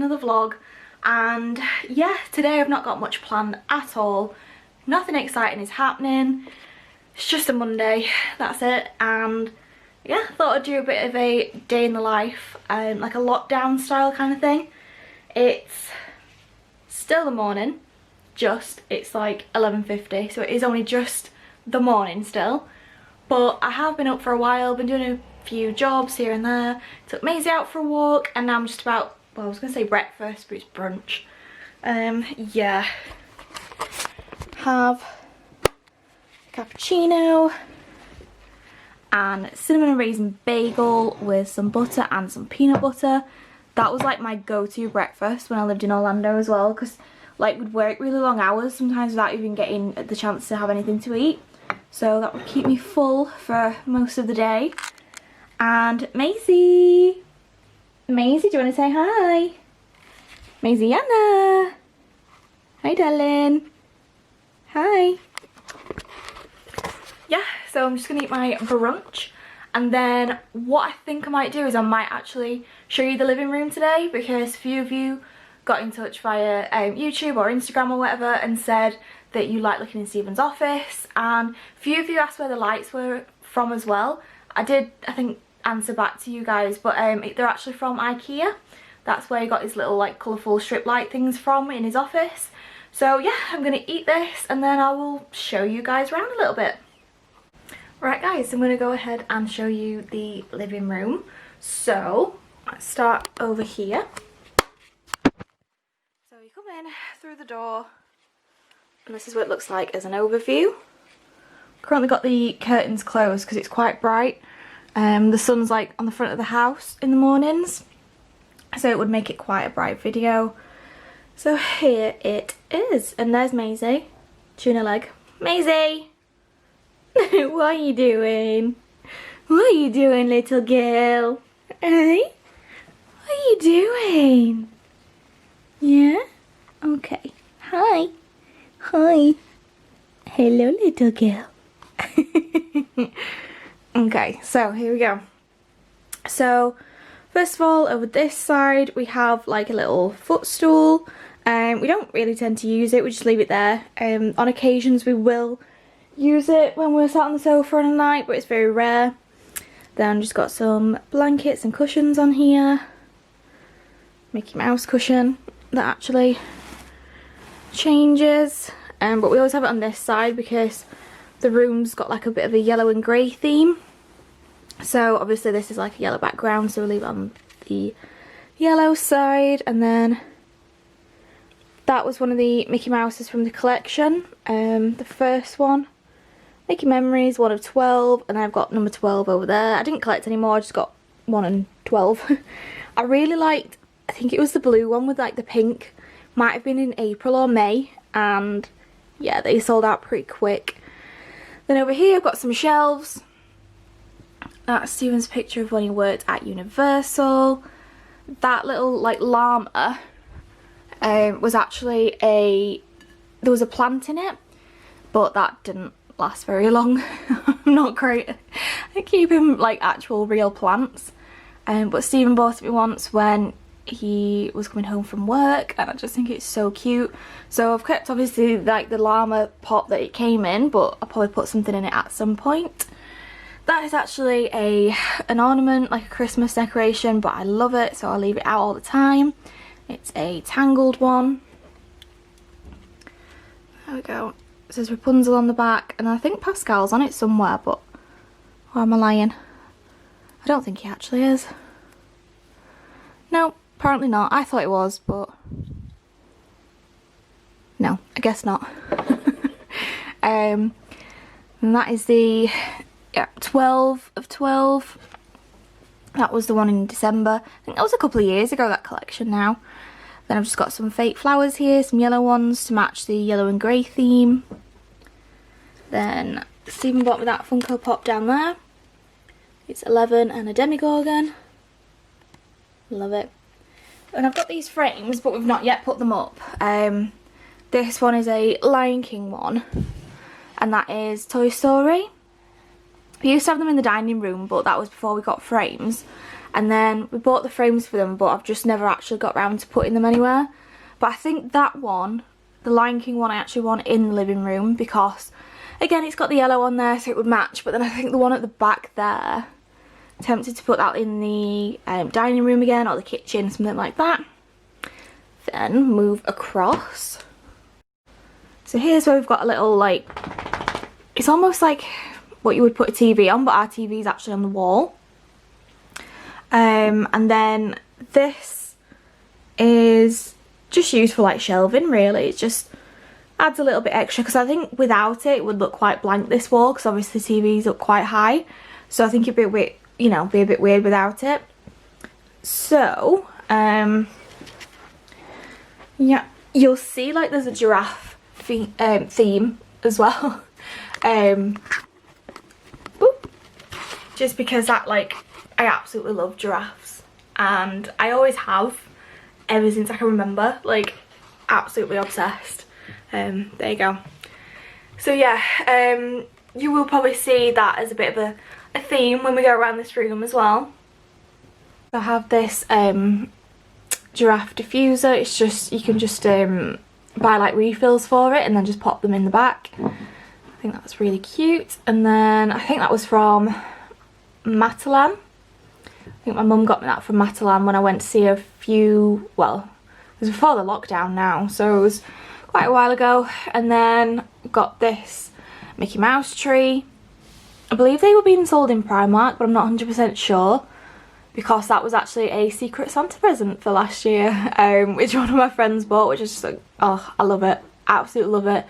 another vlog. And yeah, today I've not got much planned at all. Nothing exciting is happening. It's just a Monday, that's it. And yeah, thought I'd do a bit of a day in the life, like a lockdown style kind of thing. It's still the morning, it's like 11:50, so it is only just the morning still. But I have been up for a while, been doing a few jobs here and there, took Maisie out for a walk, and now I'm just about, well, I was going to say breakfast, but it's brunch. Yeah. Have a cappuccino and cinnamon and raisin bagel with some butter and some peanut butter. That was like my go-to breakfast when I lived in Orlando as well, because like we'd work really long hours sometimes without even getting the chance to have anything to eat. So that would keep me full for most of the day. And Maisie! Maisie, do you want to say hi? Maisie Anna! Hi darling! Hi! Yeah, so I'm just going to eat my brunch. And then what I think I might do is I might actually show you the living room today, because a few of you got in touch via YouTube or Instagram or whatever and said that you like looking in Stephen's office, and a few of you asked where the lights were from as well. I did, I think, answer back to you guys, but they're actually from IKEA. That's where he got his little like colourful strip light things from in his office. So yeah, I'm gonna eat this and then I will show you guys around a little bit. Right guys, I'm gonna go ahead and show you the living room. So let's start over here. So you come in through the door, and this is what it looks like as an overview. Currently got the curtains closed because it's quite bright. The sun's like on the front of the house in the mornings, so it would make it quite a bright video. So here it is, and there's Maisie, tuna leg. Maisie! What are you doing? What are you doing, little girl? Hey? What are you doing? Yeah? Okay. Hi. Hi. Hello, little girl. Okay, so here we go. So first of all, over this side we have like a little footstool. We don't really tend to use it, we just leave it there. On occasions we will use it when we're sat on the sofa on a night, but it's very rare. Then just got some blankets and cushions on here. Mickey Mouse cushion that actually changes, but we always have it on this side because the room's got like a bit of a yellow and grey theme. So obviously this is like a yellow background, so we'll leave it on the yellow side. And then that was one of the Mickey Mouses from the collection, the first one, Mickey Memories, 1 of 12, and I've got number 12 over there. I didn't collect any more, I just got 1 and 12. I really liked, I think it was the blue one with like the pink, might have been in April or May, and yeah, they sold out pretty quick. Then over here I've got some shelves. That's Stephen's picture of when he worked at Universal. That little like llama was actually there was a plant in it, but that didn't last very long. I'm not great at keeping like actual real plants, but Stephen bought it me once when he was coming home from work, and I just think it's so cute. So I've kept obviously like the llama pot that it came in, but I'll probably put something in it at some point. That is actually an ornament, like a Christmas decoration, but I love it, so I'll leave it out all the time. It's a tangled one. There we go. It says Rapunzel on the back, and I think Pascal's on it somewhere, but or am I lying? I don't think he actually is. No, apparently not. I thought it was, but no, I guess not. And that is the 12 of 12. That was the one in December. I think that was a couple of years ago, that collection now. Then I've just got some fake flowers here, some yellow ones to match the yellow and grey theme. Then Stephen bought me that Funko Pop down there. It's 11 and a Demigorgon. Love it. And I've got these frames, but we've not yet put them up. This one is a Lion King one, and that is Toy Story. We used to have them in the dining room, but that was before we got frames. and then we bought the frames for them, but I've just never actually got around to putting them anywhere. But I think that one, the Lion King one, I actually want in the living room because, again, it's got the yellow on there so it would match. But then I think the one at the back there, tempted to put that in the dining room again, or the kitchen, something like that. Then move across. So here's where we've got a little, like, it's almost like what you would put a TV on, but our TV is actually on the wall. And then this is just used for like shelving, really. It just adds a little bit extra because I think without it, it would look quite blank, this wall, because obviously the TV's up quite high. So I think it'd be a bit, you know, be a bit weird without it. So, yeah, you'll see like there's a giraffe theme as well. Just because that, like, I absolutely love giraffes, and I always have ever since I can remember, like, absolutely obsessed. There you go. So yeah, you will probably see that as a bit of a theme when we go around this room as well. I have this giraffe diffuser. It's just, you can just buy like refills for it and then just pop them in the back. I think that's really cute. And then I think that was from Matalan. I think my mum got me that from Matalan when I went to see a few, well, it was before the lockdown now, so it was quite a while ago. And then got this Mickey Mouse tree. I believe they were being sold in Primark, but I'm not 100% sure, because that was actually a Secret Santa present for last year, which one of my friends bought, which is just like, oh, I love it, absolutely love it.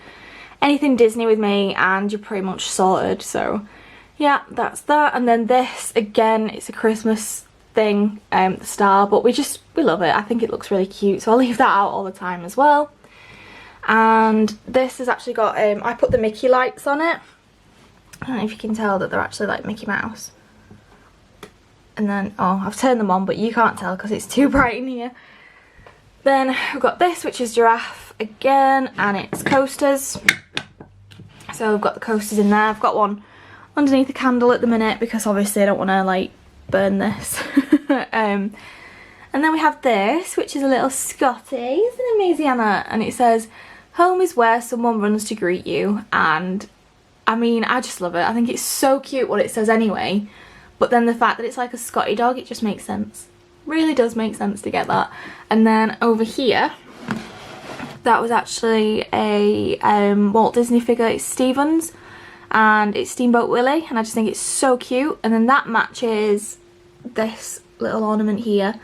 Anything Disney with me and you're pretty much sorted. So yeah, that's that. And then this, again, it's a Christmas thing, the star, but we love it. I think it looks really cute, so I'll leave that out all the time as well. And this has actually got, I put the Mickey lights on it. I don't know if you can tell that they're actually like Mickey Mouse. And then, oh, I've turned them on, but you can't tell because it's too bright in here. Then we've got this, which is giraffe again, and it's coasters. So I've got the coasters in there. I've got one underneath the candle at the minute because obviously I don't want to like burn this. And then we have this, which is a little Scotty, isn't it, Maisiana? And it says, "Home is where someone runs to greet you." And I mean, I just love it. I think it's so cute what it says anyway. But then the fact that it's like a Scotty dog, it just makes sense. Really does make sense to get that. And then over here, that was actually a Walt Disney figure. It's Stevens, and it's Steamboat Willie, and I just think it's so cute. And then that matches this little ornament here.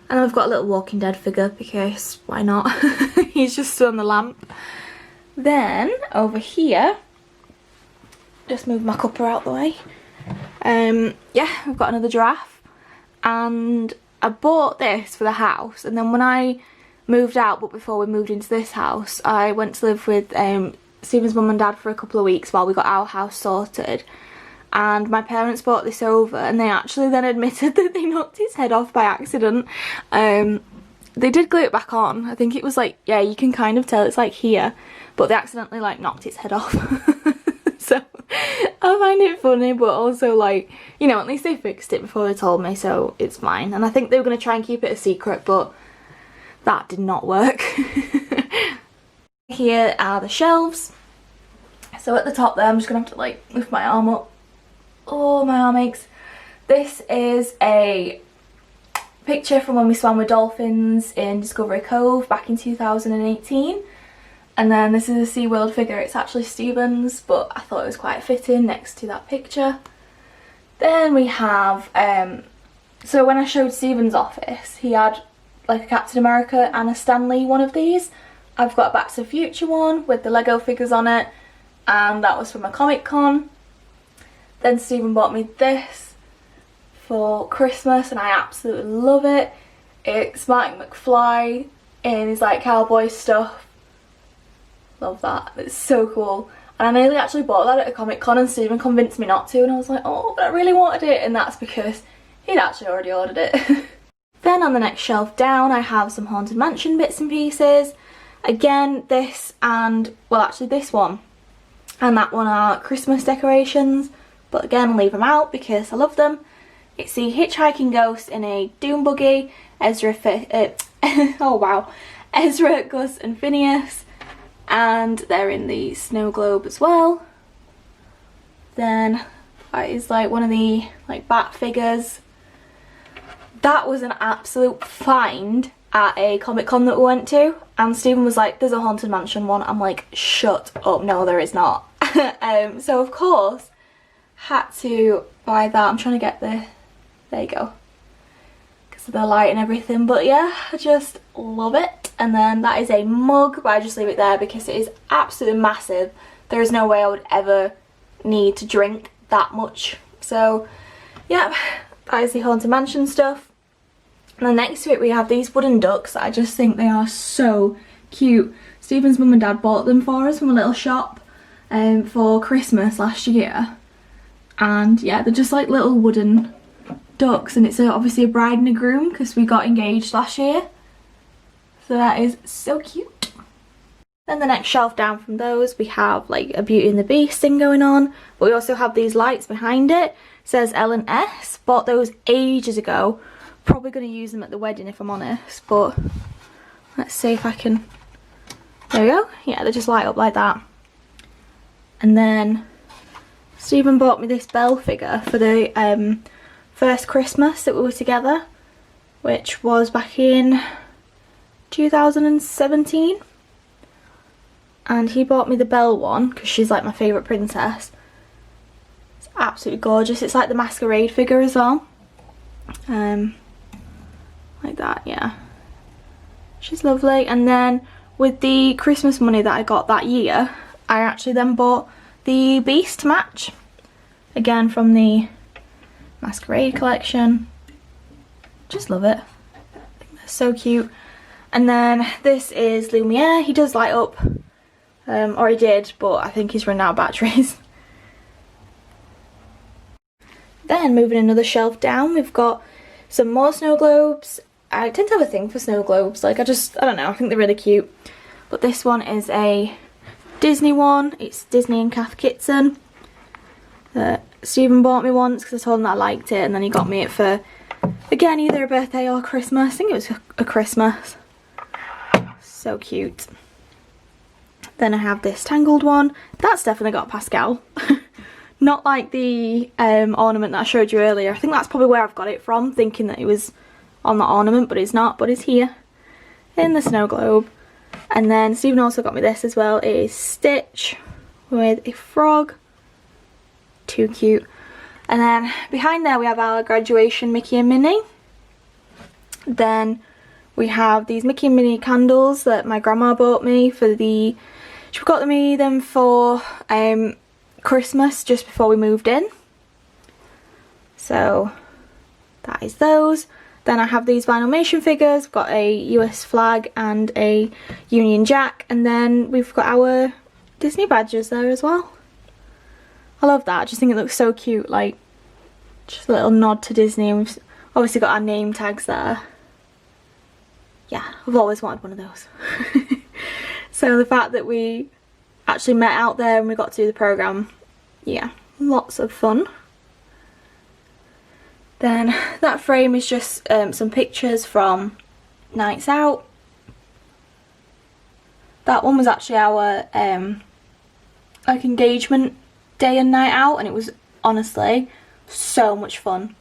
And then we've got a little Walking Dead figure because why not? He's just stood on the lamp. Then over here, just move my cuppa out the way. Yeah, we've got another giraffe, and I bought this for the house, and then when I moved out, but before we moved into this house, I went to live with Stephen's mum and dad for a couple of weeks while we got our house sorted. And my parents brought this over, and they actually then admitted that they knocked his head off by accident. They did glue it back on. I think it was like, yeah, you can kind of tell it's like here, but they accidentally like knocked its head off. So I find it funny, but also like, you know, at least they fixed it before they told me, so it's fine. And I think they were going to try and keep it a secret, but that did not work. Here are the shelves. So at the top there, I'm just going to have to like lift my arm up. Oh, my arm aches. This is a picture from when we swam with dolphins in Discovery Cove back in 2018. And then this is a SeaWorld figure. It's actually Stevens, but I thought it was quite fitting next to that picture. Then we have, so when I showed Stephen's office, he had like a Captain America and a Stan Lee one of these. I've got a Back to the Future one with the Lego figures on it, and that was from a Comic Con. Then Stephen bought me this for Christmas, and I absolutely love it. It's Marty McFly in his like cowboy stuff. Love that. It's so cool. And I nearly actually bought that at a Comic Con, and Stephen convinced me not to, and I was like, oh, but I really wanted it, and that's because he'd actually already ordered it. Then on the next shelf down, I have some Haunted Mansion bits and pieces. Again, this and, well, actually this one and that one are Christmas decorations, but again, I'll leave them out because I love them. It's the hitchhiking ghost in a dune buggy. Oh wow, Ezra, Gus and Phineas, and they're in the snow globe as well. Then that is like one of the like bat figures. That was an absolute find at a Comic Con that we went to, and Stephen was like, there's a Haunted Mansion one. I'm like, shut up, no there is not. So of course had to buy that. I'm trying to get there you go, because of the light and everything, but yeah, I just love it. And then that is a mug, but I just leave it there because it is absolutely massive. There is no way I would ever need to drink that much. So yeah, that is the Haunted Mansion stuff. And then next to it we have these wooden ducks. I just think they are so cute. Stephen's mum and dad bought them for us from a little shop for Christmas last year, and yeah, they're just like little wooden ducks, and it's obviously a bride and a groom because we got engaged last year, so that is so cute. Then the next shelf down from those we have like a Beauty and the Beast thing going on, but we also have these lights behind it. It says L&S. Bought those ages ago, probably going to use them at the wedding if I'm honest, but let's see if I can. There we go. Yeah, they just light up like that. And then Stephen bought me this Belle figure for the first Christmas that we were together, which was back in 2017, and he bought me the Belle one because she's like my favourite princess. It's absolutely gorgeous. It's like the Masquerade figure as well, like that, yeah, she's lovely. And then with the Christmas money that I got that year, I actually then bought the Beast to match, again from the Masquerade collection. Just love it. I think they're so cute. And then this is Lumiere. He does light up, or he did, but I think he's run out of batteries. Then moving another shelf down, we've got some more snow globes. I tend to have a thing for snow globes. Like I don't know, I think they're really cute. But this one is a Disney one. It's Disney and Kath Kitson. Stephen bought me once because I told him that I liked it, and then he got me it for, again, either a birthday or Christmas. I think it was a Christmas. So cute. Then I have this Tangled one. That's definitely got Pascal. Not like the ornament that I showed you earlier. I think that's probably where I've got it from, thinking that it was on the ornament, but it's not, but it's here in the snow globe. And then Stephen also got me this as well. It is Stitch with a frog. Too cute. And then behind there we have our graduation Mickey and Minnie. Then we have these Mickey and Minnie candles that my grandma bought me for the, she got me them for Christmas just before we moved in. So that is those. Then I have these Vinylmation figures. We've got a US flag and a Union Jack, and then we've got our Disney badges there as well. I love that. I just think it looks so cute, like just a little nod to Disney, and we've obviously got our name tags there. Yeah, I've always wanted one of those. So the fact that we actually met out there and we got to do the programme, yeah, lots of fun. Then that frame is just some pictures from nights out. That one was actually our like engagement day and night out, and it was honestly so much fun.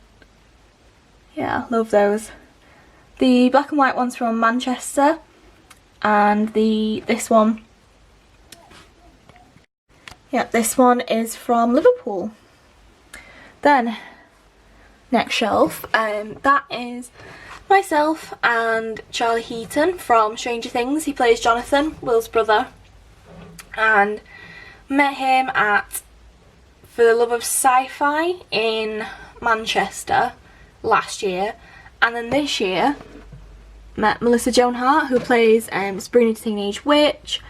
Yeah, love those. The black and white one's from Manchester, and this one, yeah, this one is from Liverpool. Then next shelf, that is myself and Charlie Heaton from Stranger Things. He plays Jonathan, Will's brother, and met him at For the Love of Sci-Fi in Manchester last year, and then this year met Melissa Joan Hart, who plays Sabrina the Teenage Witch.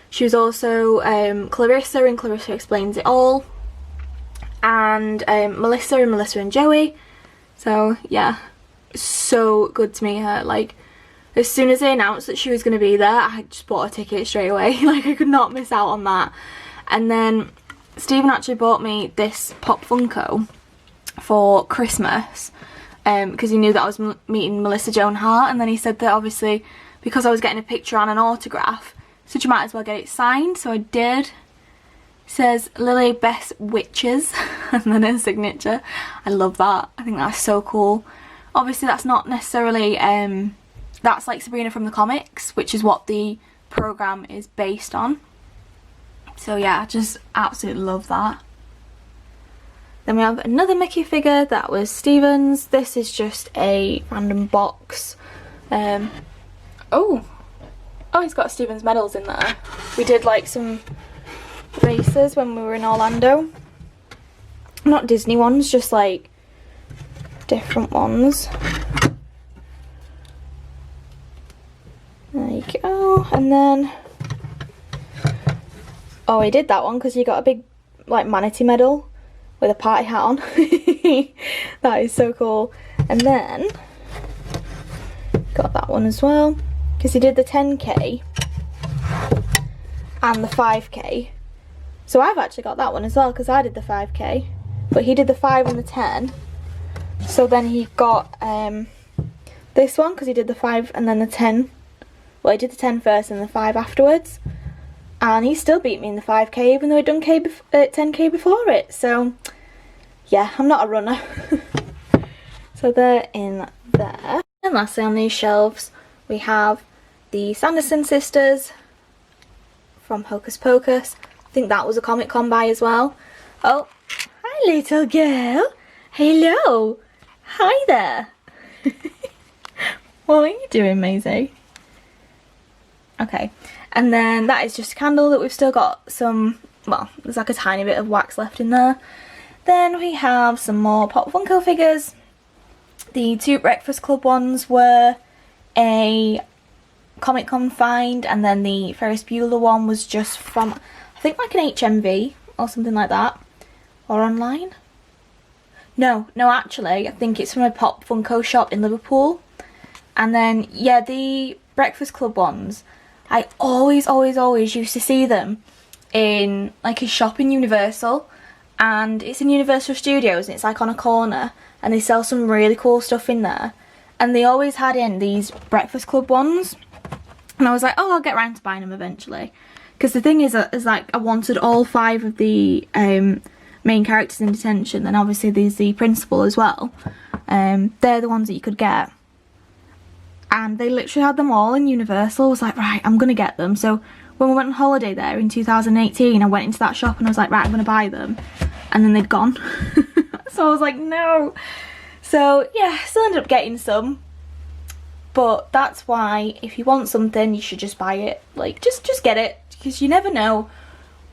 She was also Clarissa in Clarissa Explains It All, and Melissa in Melissa and Joey. So yeah, so good to meet her. Like, as soon as they announced that she was going to be there, I just bought a ticket straight away. Like, I could not miss out on that. And then Stephen actually bought me this Pop Funko for Christmas, because he knew that I was meeting Melissa Joan Hart, and then he said that obviously because I was getting a picture and an autograph, so you might as well get it signed, so I did. It says Lily Best Witches and then her signature. I love that. I think that's so cool. Obviously that's not necessarily that's like Sabrina from the comics, which is what the program is based on. So yeah, I just absolutely love that. Then we have another Mickey figure that was Steven's. This is just a random box. Oh, he's got Steven's medals in there. We did like some races when we were in Orlando. Not Disney ones, just like different ones. There you go. And then, oh, he did that one because he got a big like manatee medal with a party hat on. That is so cool. And then got that one as well because he did the 10k and the 5k. So I've actually got that one as well because I did the 5k, but he did the 5 and the 10. So then he got this one because he did the 5 and then the 10. Well, he did the 10 first and the 5 afterwards. And he still beat me in the 5k even though he'd done 10k before it. So yeah, I'm not a runner. So they're in there. And lastly on these shelves we have the Sanderson sisters from Hocus Pocus. I think that was a Comic Con buy as well. Oh, hi little girl. Hello. Hi there. What are you doing, Maisie? Okay, and then that is just a candle that we've still got some, well, there's like a tiny bit of wax left in there. Then we have some more Pop Funko figures. The 2 Breakfast Club ones were a Comic Con find, and then the Ferris Bueller one was just from, I think like an HMV or something like that, or online. No, actually, I think it's from a Pop Funko shop in Liverpool. And then, yeah, the Breakfast Club ones, I always used to see them in like a shop in Universal, and it's in Universal Studios and it's like on a corner and they sell some really cool stuff in there, and they always had in these Breakfast Club ones, and I was like, oh, I'll get round to buying them eventually, because the thing is like I wanted all 5 of the main characters in detention, and obviously there's the principal as well. They're the ones that you could get. And they literally had them all in Universal. I was like, right, I'm gonna get them. So when we went on holiday there in 2018, I went into that shop and I was like, right, I'm gonna buy them. And then they'd gone. So I was like, no. So yeah, still ended up getting some. But that's why if you want something, you should just buy it. Like, just get it, because you never know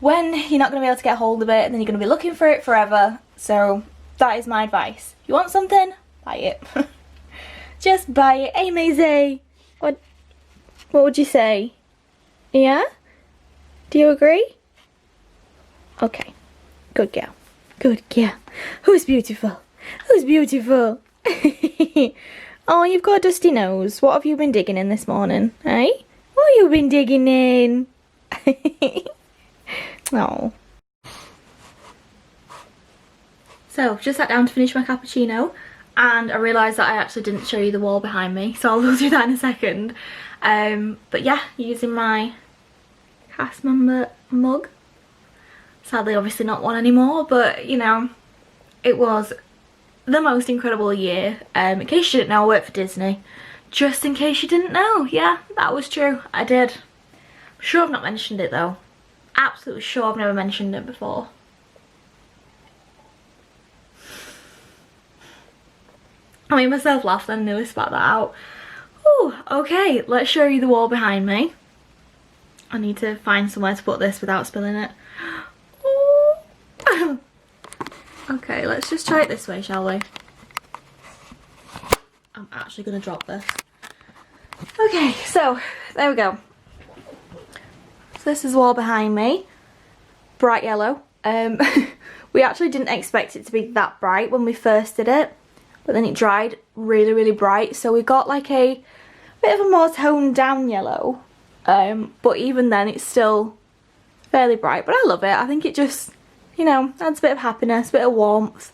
when you're not gonna be able to get hold of it, and then you're gonna be looking for it forever. So that is my advice. If you want something, buy it. Just buy it. Hey, Maisie. What would you say? Yeah? Do you agree? Okay. Good girl. Good girl. Who's beautiful? Who's beautiful? Oh, you've got a dusty nose. What have you been digging in this morning? Eh? What have you been digging in? Oh. So, I've just sat down to finish my cappuccino. And I realised that I actually didn't show you the wall behind me, so I will do that in a second. But yeah, using my cast member mug. Sadly, obviously not one anymore, but you know, it was the most incredible year. In case you didn't know, I work for Disney. Just in case you didn't know, yeah, that was true. I did. I'm sure I've not mentioned it though. Absolutely sure I've never mentioned it before. I made myself laugh then, nearly spat that out. Ooh, okay, let's show you the wall behind me. I need to find somewhere to put this without spilling it. Ooh. Okay, let's just try it this way, shall we? I'm actually going to drop this. Okay, so there we go. So this is the wall behind me. Bright yellow. We actually didn't expect it to be that bright when we first did it. But then it dried really bright, so we got like a bit of a more toned down yellow, but even then it's still fairly bright. But I love it. I think it just, you know, adds a bit of happiness, a bit of warmth.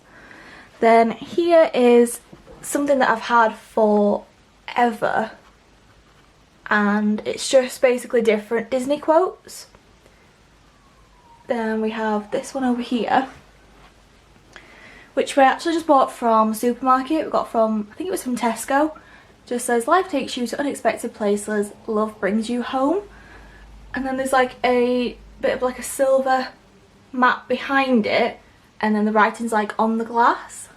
Then here is something that I've had forever, and it's just basically different Disney quotes. Then we have this one over here, which we actually just bought from the supermarket. We got from, I think it was from Tesco. Just says, life takes you to unexpected places, love brings you home. And then there's like a bit of like a silver mat behind it, and then the writing's like on the glass.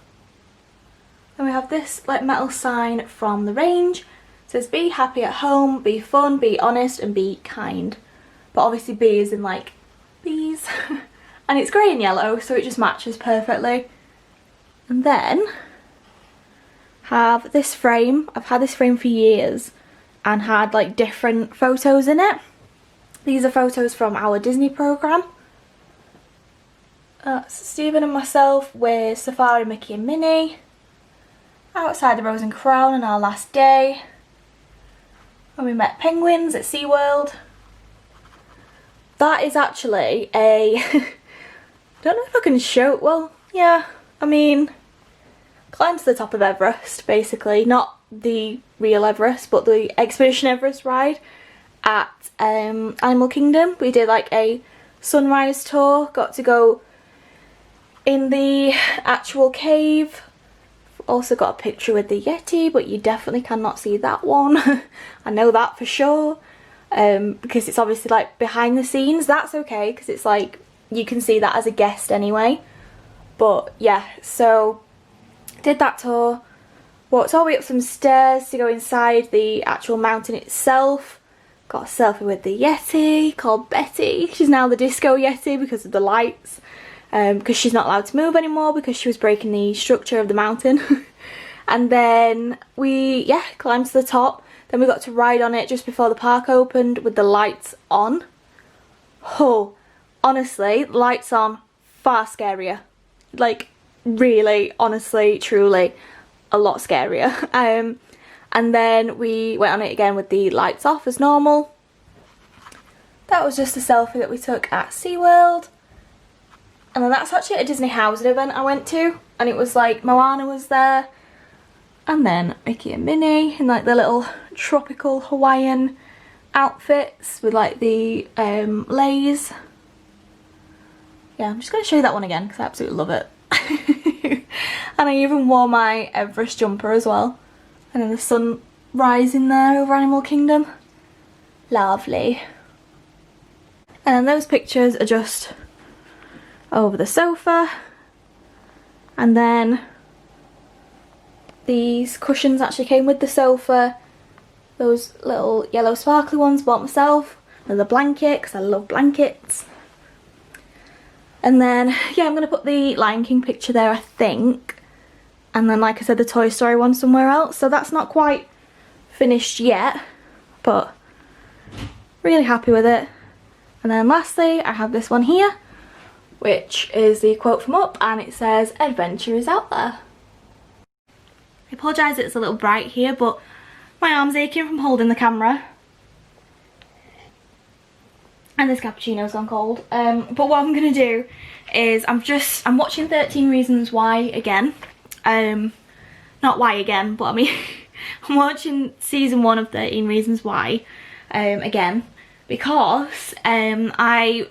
Then we have this like metal sign from the range. It says, be happy at home, be fun, be honest, and be kind. But obviously B is in like bees. And it's grey and yellow, so it just matches perfectly. And then have this frame. I've had this frame for years and had like different photos in it. These are photos from our Disney programme. Stephen and myself with Safari, Mickey and Minnie. Outside the Rose and Crown on our last day. When we met penguins at SeaWorld. That is actually a... don't know if I can show... well, yeah, I mean... climb to the top of Everest, basically. Not the real Everest, but the Expedition Everest ride at Animal Kingdom. We did like a sunrise tour, got to go in the actual cave. Also got a picture with the Yeti, but you definitely cannot see that one. I know that for sure, because it's obviously like behind the scenes. That's okay, because it's like you can see that as a guest anyway. But yeah, so did that tour, walked all the way up some stairs to go inside the actual mountain itself. Got a selfie with the Yeti called Betty. She's now the Disco Yeti because of the lights, because she's not allowed to move anymore because she was breaking the structure of the mountain. And then we, yeah, climbed to the top. Then we got to ride on it just before the park opened with the lights on. Oh, honestly, lights on, far scarier. Like, really, honestly, truly, a lot scarier. And then we went on it again with the lights off as normal. That was just a selfie that we took at SeaWorld. And then that's actually a Disney Housing event I went to. And it was like, Moana was there. And then Mickey and Minnie in like their little tropical Hawaiian outfits with like the leis. Yeah, I'm just going to show you that one again because I absolutely love it. And I even wore my Everest jumper as well. And then the sun rising there over Animal Kingdom. Lovely. And then those pictures are just over the sofa. And then these cushions actually came with the sofa. Those little yellow sparkly ones bought myself. And the blanket, because I love blankets. And then, yeah, I'm going to put the Lion King picture there, I think. And then, like I said, the Toy Story one somewhere else. So that's not quite finished yet, but really happy with it. And then lastly, I have this one here, which is the quote from Up, and it says, adventure is out there. I apologise it's a little bright here, but my arm's aching from holding the camera. And this cappuccino's gone cold. But what I'm going to do is I'm watching 13 Reasons Why again. Not why again, but I mean, I'm watching season 1 of 13 Reasons Why again. Because I,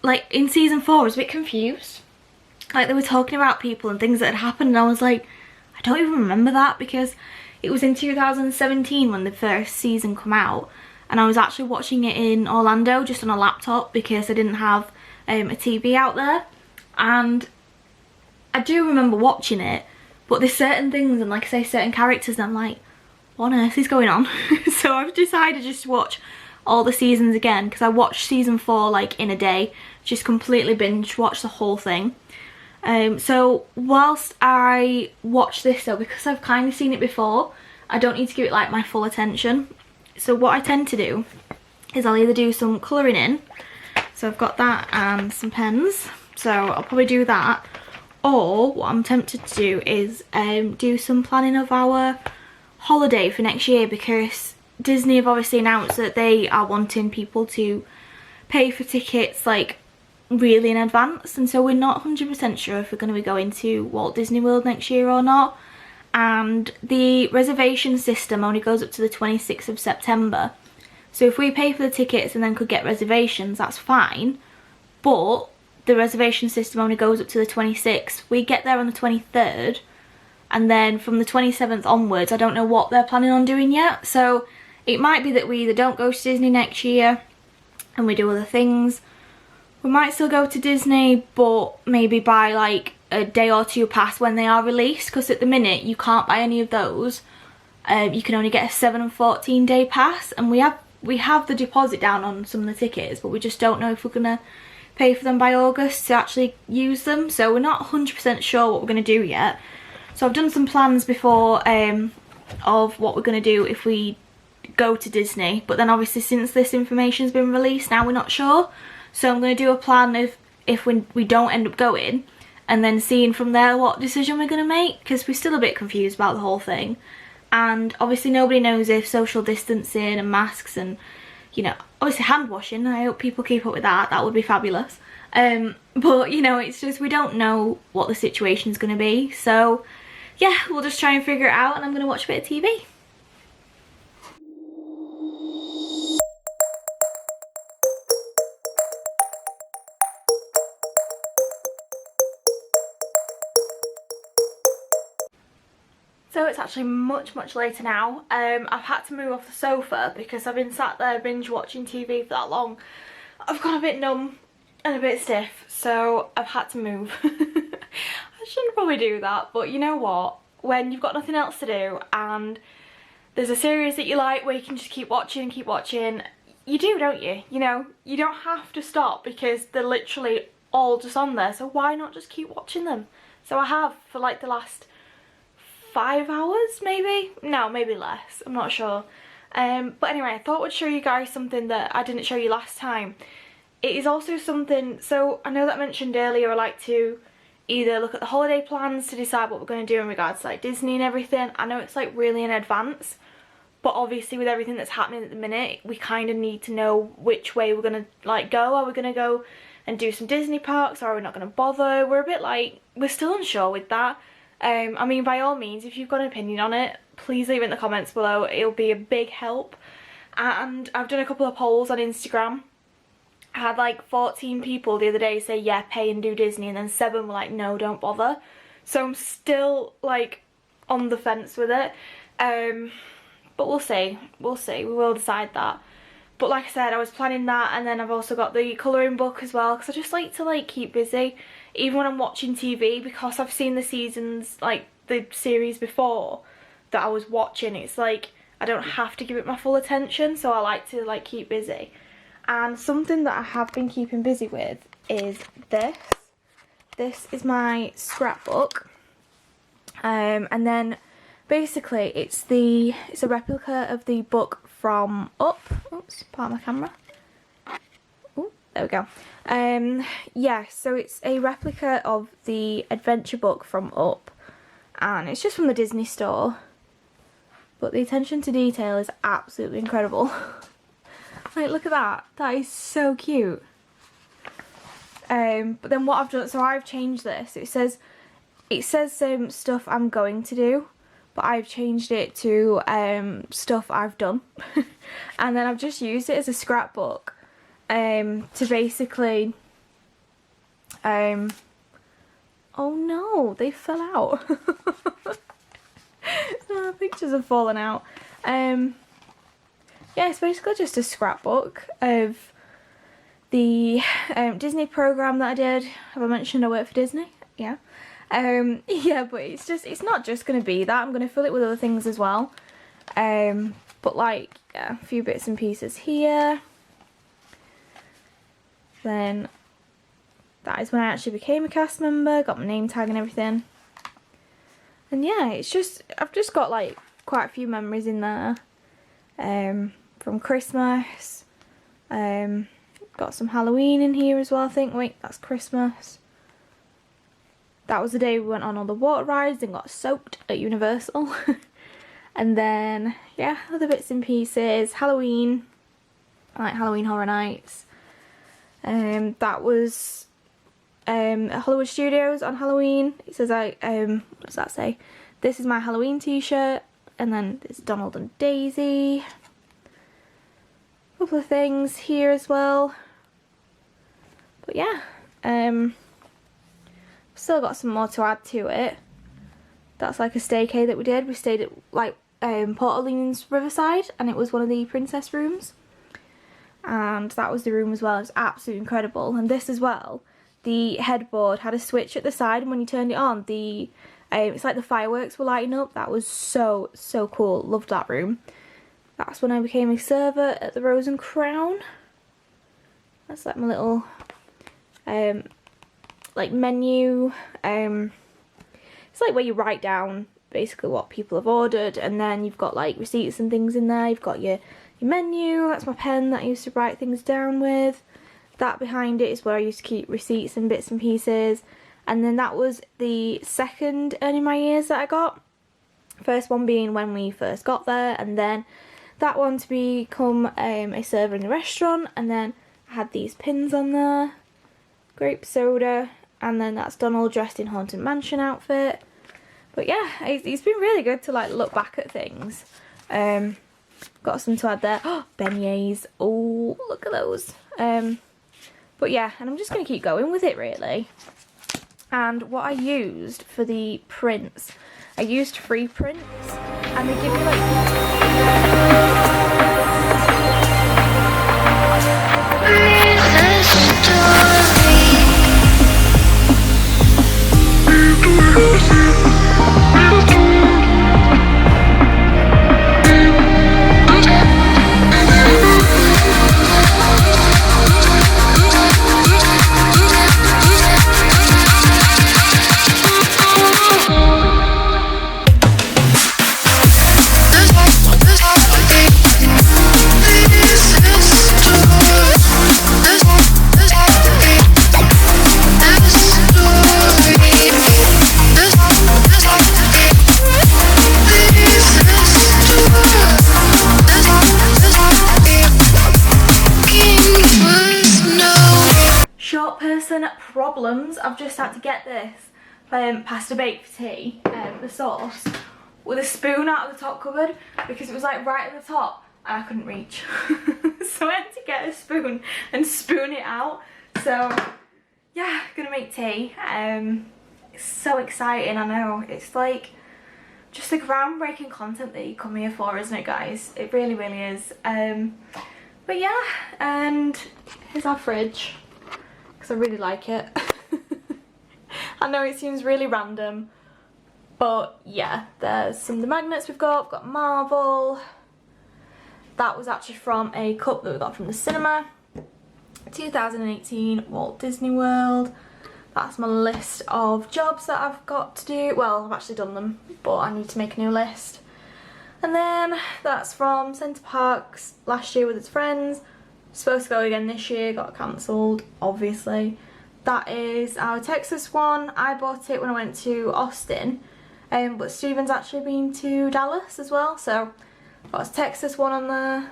like, in season 4 I was a bit confused. Like, they were talking about people and things that had happened, and I was like, I don't even remember that, because it was in 2017 when the first season come out. And I was actually watching it in Orlando just on a laptop because I didn't have a TV out there. And I do remember watching it, but there's certain things and, like I say, certain characters that I'm like, what on earth is going on? So I've decided just to watch all the seasons again, because I watched season 4 like in a day, just completely binge watched the whole thing. So whilst I watch this though, because I've kind of seen it before, I don't need to give it like my full attention. So what I tend to do is I'll either do some colouring in, so I've got that and some pens, so I'll probably do that, or what I'm tempted to do is do some planning of our holiday for next year, because Disney have obviously announced that they are wanting people to pay for tickets like really in advance, and so we're not 100% sure if we're going to be going to Walt Disney World next year or not. And the reservation system only goes up to the 26th of September. So if we pay for the tickets and then could get reservations, that's fine. But the reservation system only goes up to the 26th. We get there on the 23rd, and then from the 27th onwards, I don't know what they're planning on doing yet. So it might be that we either don't go to Disney next year and we do other things. We might still go to Disney, but maybe buy like a day or two past when they are released, because at the minute you can't buy any of those. You can only get a 7 and 14 day pass, and we have the deposit down on some of the tickets, but we just don't know if we're gonna pay for them by August to actually use them. So we're not 100% sure what we're gonna do yet. So I've done some plans before of what we're gonna do if we go to Disney, but then obviously since this information's been released, now we're not sure. So I'm going to do a plan of if we don't end up going, and then seeing from there what decision we're going to make, because we're still a bit confused about the whole thing. And obviously nobody knows if social distancing and masks and, you know, obviously hand washing, I hope people keep up with that. That would be fabulous. But, you know, it's just we don't know what the situation's going to be. So, yeah, we'll just try and figure it out, and I'm going to watch a bit of TV. So it's actually much later now. I've had to move off the sofa because I've been sat there binge watching TV for that long. I've got a bit numb and a bit stiff, so I've had to move. I shouldn't probably do that, but you know what? When you've got nothing else to do and there's a series that you like where you can just keep watching, you do, don't you? You know, you don't have to stop because they're literally all just on there, so why not just keep watching them? So I have for like the last 5 hours maybe? No, maybe less, I'm not sure. But anyway, I thought I'd show you guys something that I didn't show you last time. It is also something, so I know that I mentioned earlier I like to either look at the holiday plans to decide what we're going to do in regards to like Disney and everything. I know it's like really in advance, but obviously with everything that's happening at the minute, we kind of need to know which way we're going to like go. Are we going to go and do some Disney parks, or are we not going to bother? We're a bit like, we're still unsure with that. I mean, by all means, if you've got an opinion on it, please leave it in the comments below. It'll be a big help. And I've done a couple of polls on Instagram. I had like 14 people the other day say yeah, pay and do Disney, and then 7 were like no, don't bother. So I'm still like on the fence with it. But we'll see, we will decide that. But like I said, I was planning that, and then I've also got the colouring book as well, because I just like to like keep busy even when I'm watching TV, because I've seen the seasons, like the series before that I was watching. It's like I don't have to give it my full attention, so I like to like keep busy. And something that I have been keeping busy with is this. This is my scrapbook, and then basically it's a replica of the book from Up. Oops, part of my camera. Oh, there we go. Yeah, so it's a replica of the adventure book from Up, and it's just from the Disney store. But the attention to detail is absolutely incredible. Like, look at that. That is so cute. But then what I've done, so I've changed this. It says stuff I'm going to do, but I've changed it to stuff I've done. And then I've just used it as a scrapbook to basically oh no, they fell out. Oh, pictures have fallen out. Yeah, it's basically just a scrapbook of the Disney program that I did. Have I mentioned I work for Disney? Yeah. Yeah, but it's not just going to be that. I'm going to fill it with other things as well. But like, yeah, a few bits and pieces here. Then that is when I actually became a cast member, got my name tag and everything. And yeah, it's just, I've just got like quite a few memories in there. From Christmas. Got some Halloween in here as well, I think. Wait, that's Christmas. That was the day we went on all the water rides and got soaked at Universal. And then, yeah, other bits and pieces. Halloween. I like Halloween Horror Nights. That was at Hollywood Studios on Halloween. It says what does that say? This is my Halloween t-shirt, and then it's Donald and Daisy. A couple of things here as well. But yeah, still got some more to add to it. That's like a staycay that we did. We stayed at like Port Orleans Riverside, and it was one of the princess rooms. And that was the room as well. It's absolutely incredible. And this as well, the headboard had a switch at the side, and when you turned it on, the it's like the fireworks were lighting up. That was so cool. Loved that room. That's when I became a server at the Rose and Crown. That's like my little like menu. It's like where you write down basically what people have ordered, and then you've got like receipts and things in there. You've got your menu. That's my pen that I used to write things down with. That behind it is where I used to keep receipts and bits and pieces. And then that was the second earning my ears that I got. First one being when we first got there, and then that one to become a server in the restaurant. And then I had these pins on there, grape soda, and then that's Donald dressed in Haunted Mansion outfit. But yeah, it's been really good to like look back at things. Got some to add there. Oh, beignets. Oh, look at those. But yeah, and I'm just going to keep going with it really. And what I used for the prints, I used free prints, and they give you like... Problems. I've just had to get this pasta bake for tea, the sauce, with a spoon out of the top cupboard because it was like right at the top and I couldn't reach. So I had to get a spoon and spoon it out. So yeah, gonna make tea. It's so exciting. I know, it's like just the groundbreaking content that you come here for, isn't it guys? It really is. But yeah, and here's our fridge. I really like it. I know it seems really random, but yeah, there's some of the magnets we've got Marvel. That was actually from a cup that we got from the cinema. 2018 Walt Disney World. That's my list of jobs that I've got to do. Well, I've actually done them, but I need to make a new list. And then that's from Centre Parks last year with its friends. Supposed to go again this year, got cancelled obviously. That is our Texas one. I bought it when I went to Austin, but Stephen's actually been to Dallas as well, so got a Texas one on there.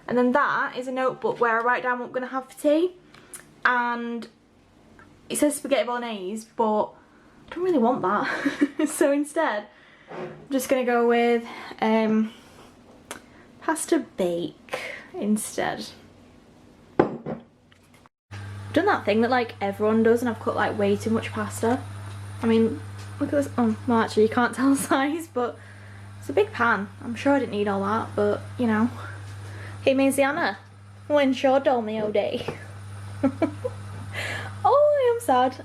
And then that is a notebook where I write down what I'm going to have for tea, and it says spaghetti bolognese, but I don't really want that. So instead I'm just going to go with pasta bake instead. Done that thing that like everyone does, and I've cut like way too much pasta. I mean, look at this. Oh, well actually you can't tell the size, but it's a big pan. I'm sure I didn't need all that, but you know, it means the honour. When sure told me all day. Oh, I'm sad.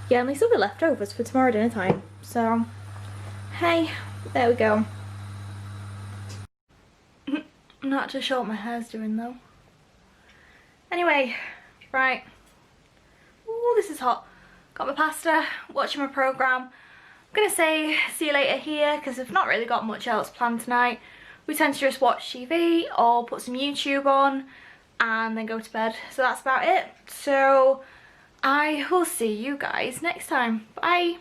Yeah, at least there'll be leftovers for tomorrow dinner time. So, hey, there we go. I'm not too sure what my hair's doing though. Anyway. Right, ooh, this is hot. Got my pasta, watching my programme. I'm gonna say see you later here because I've not really got much else planned tonight. We tend to just watch TV or put some YouTube on and then go to bed. So that's about it. So I will see you guys next time. Bye.